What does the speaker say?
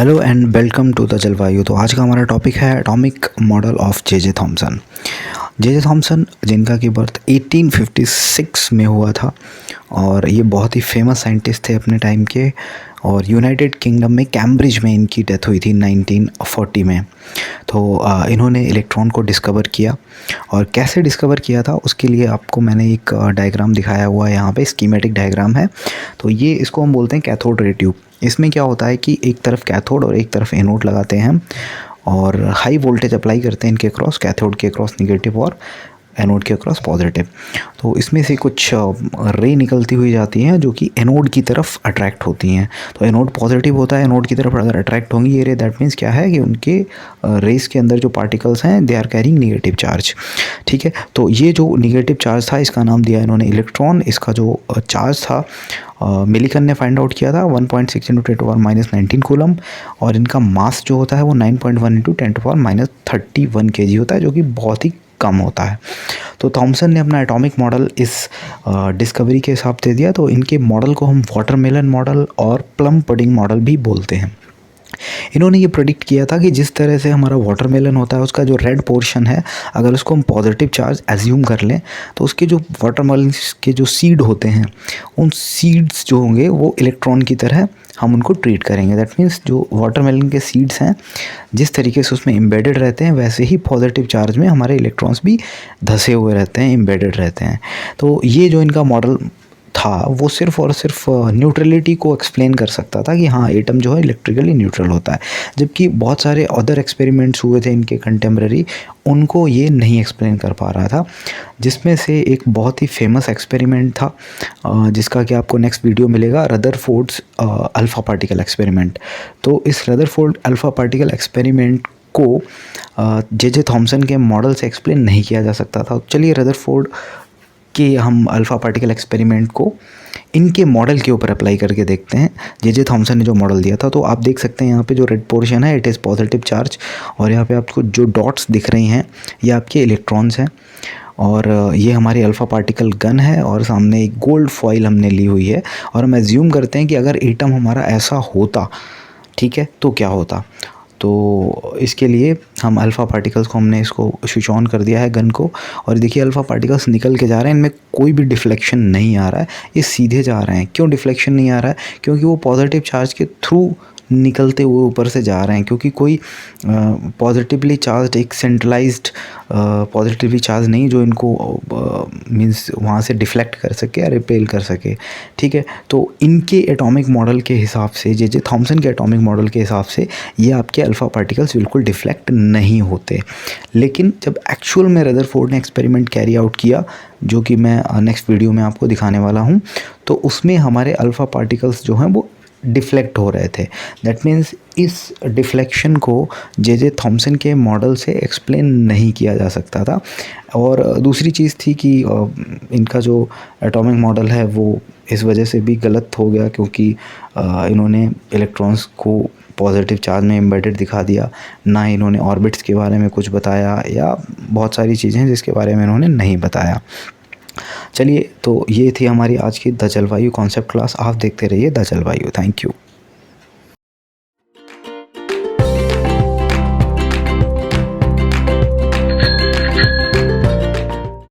Hello and welcome to the जलवायु। तो आज का हमारा टॉपिक है atomic model of J Thomson. J Thomson जिनका की बर्थ 1856 में हुआ था और ये बहुत ही फेमस साइंटिस्ट थे अपने टाइम के। और यूनाइटेड किंगडम में कैम्ब्रिज में इनकी डेथ हुई थी 1940 में। तो इन्होंने इलेक्ट्रॉन को डिस्कवर किया और कैसे डिस्कवर किया था उसके लिए आपको मैंने एक डायग्राम दिखाया हुआ है, यहाँ पे स्कीमेटिक डायग्राम है। तो ये इसको हम बोलते हैं कैथोड रे ट्यूब। इसमें क्या होता है कि एक तरफ कैथोड और एक तरफ एनोड लगाते हैं हम और हाई वोल्टेज अप्लाई करते हैं इनके क्रॉस, कैथोड के क्रॉस नेगेटिव और एनोड के क्रॉस पॉजिटिव। तो इसमें से कुछ रे निकलती हुई जाती हैं जो कि एनोड की तरफ अट्रैक्ट होती हैं। तो एनोड पॉजिटिव होता है, एनोड की तरफ अगर अट्रैक्ट होंगी ये रे, दैट मीन्स क्या है कि उनके रेस के अंदर जो पार्टिकल्स हैं they are carrying negative charge. ठीक है, तो ये जो नेगेटिव चार्ज था इसका नाम दिया इन्होंने इलेक्ट्रॉन। इसका जो चार्ज था मिलिकन ने फाइंड आउट किया था 1.6 × 10⁻19 कूलम। और इनका मास जो होता है वो 9.1 × 10⁻31 kg होता है, जो कि बहुत ही कम होता है। तो थॉमसन ने अपना एटॉमिक मॉडल इस डिस्कवरी के हिसाब से दिया। तो इनके मॉडल को हम वाटरमेलन मॉडल और प्लम पुडिंग मॉडल भी बोलते हैं। इन्होंने ये प्रेडिक्ट किया था कि जिस तरह से हमारा वाटरमेलन होता है उसका जो रेड पोर्शन है अगर उसको हम पॉजिटिव चार्ज एज्यूम कर लें तो उसके जो वाटरमेलन के जो सीड होते हैं उन सीड्स जो होंगे वो इलेक्ट्रॉन की तरह हम उनको ट्रीट करेंगे। दैट मीन्स जो वाटरमेलन के सीड्स हैं जिस तरीके से उसमें एम्बेडेड रहते हैं वैसे ही पॉजिटिव चार्ज में हमारे इलेक्ट्रॉन्स भी धसे हुए रहते हैं, एम्बेडेड रहते हैं। तो ये जो इनका मॉडल था वो सिर्फ और सिर्फ न्यूट्रलिटी को एक्सप्लेन कर सकता था कि हाँ एटम जो है इलेक्ट्रिकली न्यूट्रल होता है, जबकि बहुत सारे अदर एक्सपेरिमेंट्स हुए थे इनके कंटेम्प्रेरी, उनको ये नहीं एक्सप्लेन कर पा रहा था। जिसमें से एक बहुत ही फेमस एक्सपेरिमेंट था जिसका कि आपको नेक्स्ट वीडियो मिलेगा, रदरफोर्ड्स अल्फ़ा पार्टिकल एक्सपेरिमेंट। तो इस रदरफोर्ड अल्फ़ा पार्टिकल एक्सपेरिमेंट को जे थॉमसन के मॉडल से एक्सप्लेन नहीं किया जा सकता था। चलिए रदरफोर्ड कि हम अल्फ़ा पार्टिकल एक्सपेरिमेंट को इनके मॉडल के ऊपर अप्लाई करके देखते हैं। जे थॉमसन ने जो मॉडल दिया था, तो आप देख सकते हैं यहाँ पे जो रेड पोर्शन है इट इज़ पॉजिटिव चार्ज और यहाँ पे आपको जो डॉट्स दिख रही हैं ये आपके इलेक्ट्रॉन्स हैं। और ये हमारी अल्फ़ा पार्टिकल गन है और सामने एक गोल्ड फॉइल हमने ली हुई है और हम एज्यूम करते हैं कि अगर एटम हमारा ऐसा होता, ठीक है, तो क्या होता। तो इसके लिए हम अल्फ़ा पार्टिकल्स को हमने इसको स्विच ऑन कर दिया है गन को और देखिए अल्फ़ा पार्टिकल्स निकल के जा रहे हैं, इनमें कोई भी डिफ्लेक्शन नहीं आ रहा है, ये सीधे जा रहे हैं। क्यों डिफ्लेक्शन नहीं आ रहा है? क्योंकि वो पॉजिटिव चार्ज के थ्रू निकलते हुए ऊपर से जा रहे हैं, क्योंकि कोई पॉजिटिवली चार्ज एक सेंट्रलाइज्ड पॉजिटिवली चार्ज नहीं जो इनको मींस वहाँ से डिफ्लेक्ट कर सके या रिपेल कर सके। ठीक है, तो इनके एटॉमिक मॉडल के हिसाब से, जे थॉमसन के एटॉमिक मॉडल के हिसाब से ये आपके अल्फ़ा पार्टिकल्स बिल्कुल डिफ्लेक्ट नहीं होते। लेकिन जब एक्चुअल में रदरफोर्ड ने एक्सपेरिमेंट कैरी आउट किया, जो कि मैं नेक्स्ट वीडियो में आपको दिखाने वाला हूँ, तो उसमें हमारे अल्फ़ा पार्टिकल्स जो हैं वो डिफ्लेक्ट हो रहे थे। दैट मीन्स इस डिफ्लेक्शन को जे थॉमसन के मॉडल से एक्सप्लेन नहीं किया जा सकता था। और दूसरी चीज़ थी कि इनका जो एटॉमिक मॉडल है वो इस वजह से भी गलत हो गया क्योंकि इन्होंने इलेक्ट्रॉन्स को पॉजिटिव चार्ज में एम्बेडेड दिखा दिया, ना इन्होंने ऑर्बिट्स के बारे में कुछ बताया या बहुत सारी चीज़ें जिसके बारे में इन्होंने नहीं बताया। चलिए, तो ये थी हमारी आज की द जलवायु कॉन्सेप्ट क्लास। आप देखते रहिए द जलवायु। Thank you.